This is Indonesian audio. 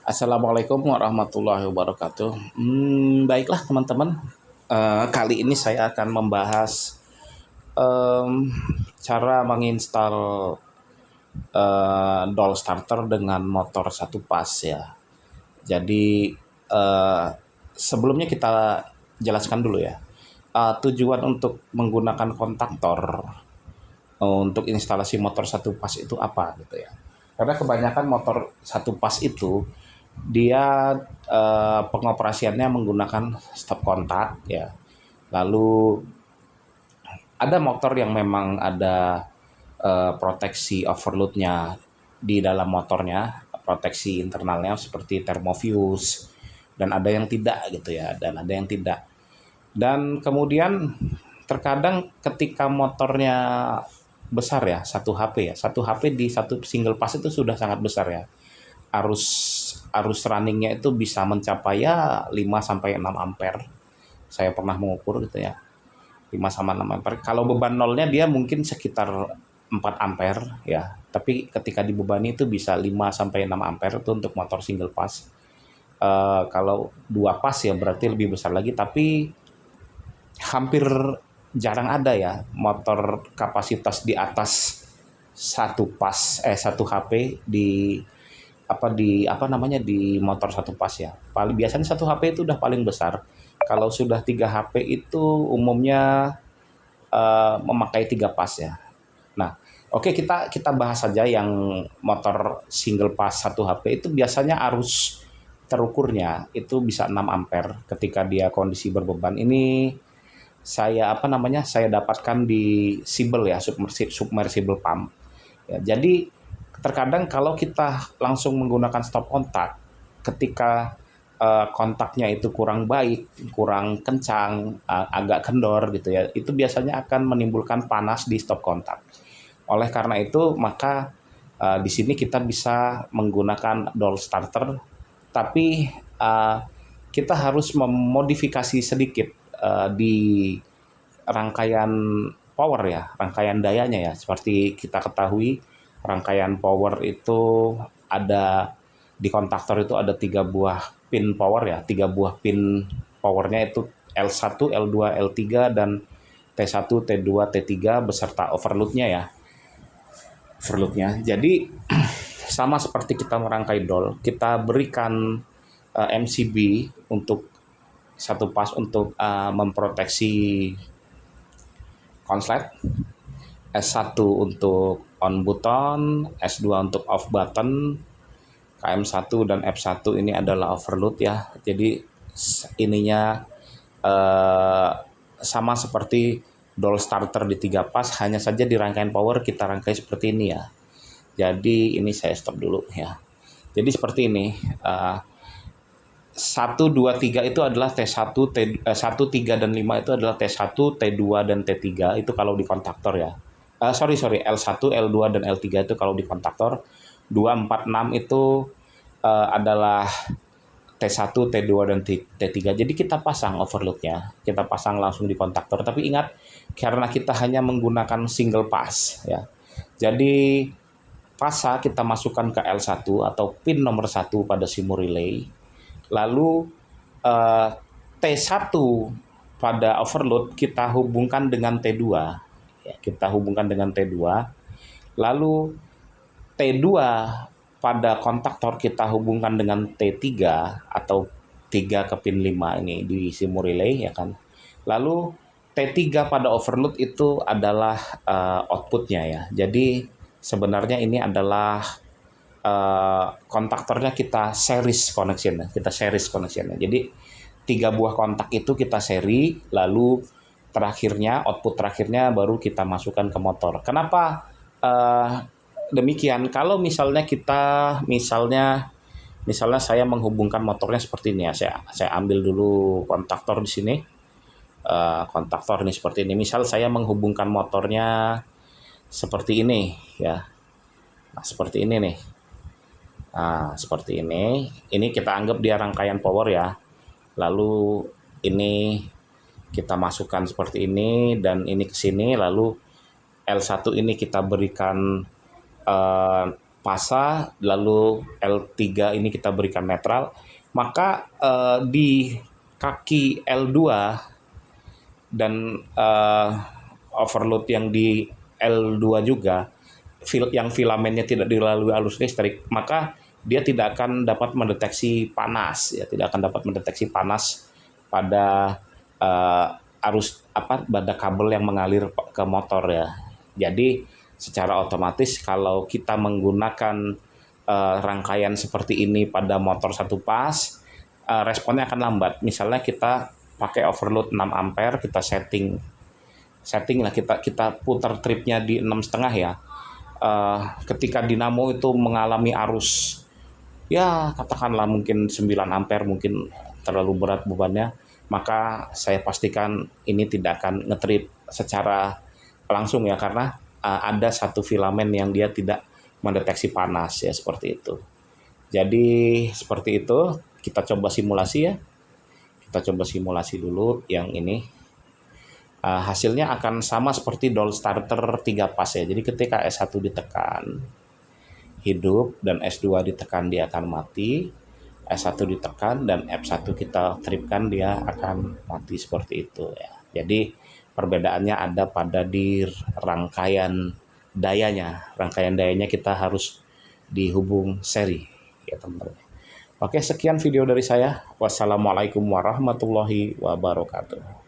Assalamualaikum warahmatullahi wabarakatuh. Baiklah teman-teman. Kali ini saya akan membahas em, cara menginstal doll starter dengan motor satu pas ya. Jadi eh, sebelumnya kita jelaskan dulu ya. Tujuan untuk menggunakan kontaktor untuk instalasi motor satu pas itu apa gitu ya. Karena kebanyakan motor satu pas itu dia pengoperasiannya menggunakan stop kontak ya. Lalu ada motor yang memang ada proteksi overloadnya di dalam motornya, proteksi internalnya seperti thermofuse, dan ada yang tidak gitu ya, dan ada yang tidak. Dan kemudian terkadang ketika motornya besar ya, satu HP ya, satu HP di satu single pass itu sudah sangat besar ya. Arus arus runningnya itu bisa mencapai ya 5 sampai 6 ampere. Saya pernah mengukur gitu ya. 5 sama 6 ampere. Kalau beban nolnya dia mungkin sekitar 4 ampere ya. Tapi ketika dibebani itu bisa 5 sampai 6 ampere itu untuk motor single pass. Kalau dua pas ya berarti lebih besar lagi, tapi hampir jarang ada ya motor kapasitas di atas satu HP di motor satu pas ya. Paling biasanya satu HP itu udah paling besar. Kalau sudah 3 HP itu umumnya memakai 3 pas ya. Nah, oke, kita kita bahas saja yang motor single pas satu HP itu biasanya arus terukurnya itu bisa 6 ampere ketika dia kondisi berbeban. Ini saya dapatkan di Sibel ya, submersible pump. Ya, jadi terkadang kalau kita langsung menggunakan stop kontak, ketika kontaknya itu kurang baik, kurang kencang, agak kendor gitu ya, itu biasanya akan menimbulkan panas di stop kontak. Oleh karena itu, maka di sini kita bisa menggunakan doll starter, tapi kita harus memodifikasi sedikit di rangkaian power ya, rangkaian dayanya ya. Seperti kita ketahui, rangkaian power itu ada di kontaktor itu ada 3 buah pin power ya, 3 buah pin powernya itu L1, L2, L3 dan T1, T2, T3 beserta overloadnya ya. Overloadnya. Jadi sama seperti kita merangkai doll, kita berikan MCB untuk satu pas untuk memproteksi konslet, S1 untuk on button, S2 untuk off button, KM1 dan F1 ini adalah overload ya. Jadi ininya eh, sama seperti doll starter di 3 pas, hanya saja di rangkaian power kita rangkai seperti ini ya. Jadi ini saya stop dulu ya. Jadi seperti ini. 1, 2, 3 itu adalah T1, 1, 3, dan 5 itu adalah T1, T2, dan T3 itu kalau di kontaktor ya. Sorry, L1, L2, dan L3 itu kalau di kontaktor. 2, 4, 6 itu adalah T1, T2, dan T3. Jadi kita pasang overloadnya, kita pasang langsung di kontaktor. Tapi ingat, karena kita hanya menggunakan single pass ya. Jadi pasa kita masukkan ke L1 atau pin nomor 1 pada SIMO relay. Lalu eh, T1 pada overload kita hubungkan dengan T2. Ya, kita hubungkan dengan T2. Lalu T2 pada kontaktor kita hubungkan dengan T3 atau 3 ke pin 5 ini di SIMO relay ya kan. Lalu T3 pada overload itu adalah outputnya ya. Jadi sebenarnya ini adalah kontaktornya kita series connection. Jadi 3 buah kontak itu kita seri, lalu output terakhirnya baru kita masukkan ke motor. Kenapa demikian? Kalau misalnya saya menghubungkan motornya seperti ini ya, saya ambil dulu kontaktor di sini. Kontaktor ini seperti ini. Misal saya menghubungkan motornya seperti ini ya. Nah, seperti ini nih. Nah, seperti ini. Ini kita anggap dia rangkaian power ya. Lalu ini kita masukkan seperti ini dan ini ke sini. Lalu L1 ini kita berikan pasa, lalu L3 ini kita berikan netral, maka di kaki L2 dan overload yang di L2 juga, yang filamennya tidak dilalui arus listrik, maka dia tidak akan dapat mendeteksi panas, ya, tidak akan dapat mendeteksi panas pada pada kabel yang mengalir ke motor, ya. Jadi secara otomatis kalau kita menggunakan rangkaian seperti ini pada motor satu pas, responnya akan lambat. Misalnya kita pakai overload 6 ampere, kita setting lah, kita putar tripnya di 6,5 ya. Ketika dinamo itu mengalami arus, ya katakanlah mungkin 9 ampere, mungkin terlalu berat bebannya, maka saya pastikan ini tidak akan ngetrip secara langsung, ya, karena ada satu filamen yang dia tidak mendeteksi panas, ya, seperti itu. Jadi seperti itu, kita coba simulasi, ya. Kita coba simulasi dulu yang ini. Hasilnya akan sama seperti doll starter 3 pas, ya. Jadi ketika S1 ditekan hidup dan S2 ditekan dia akan mati, S1 ditekan dan F1 kita tripkan dia akan mati, seperti itu, ya. Jadi perbedaannya ada pada di rangkaian dayanya. Rangkaian dayanya kita harus dihubung seri, ya teman-teman. Oke, sekian video dari saya. Wassalamualaikum warahmatullahi wabarakatuh.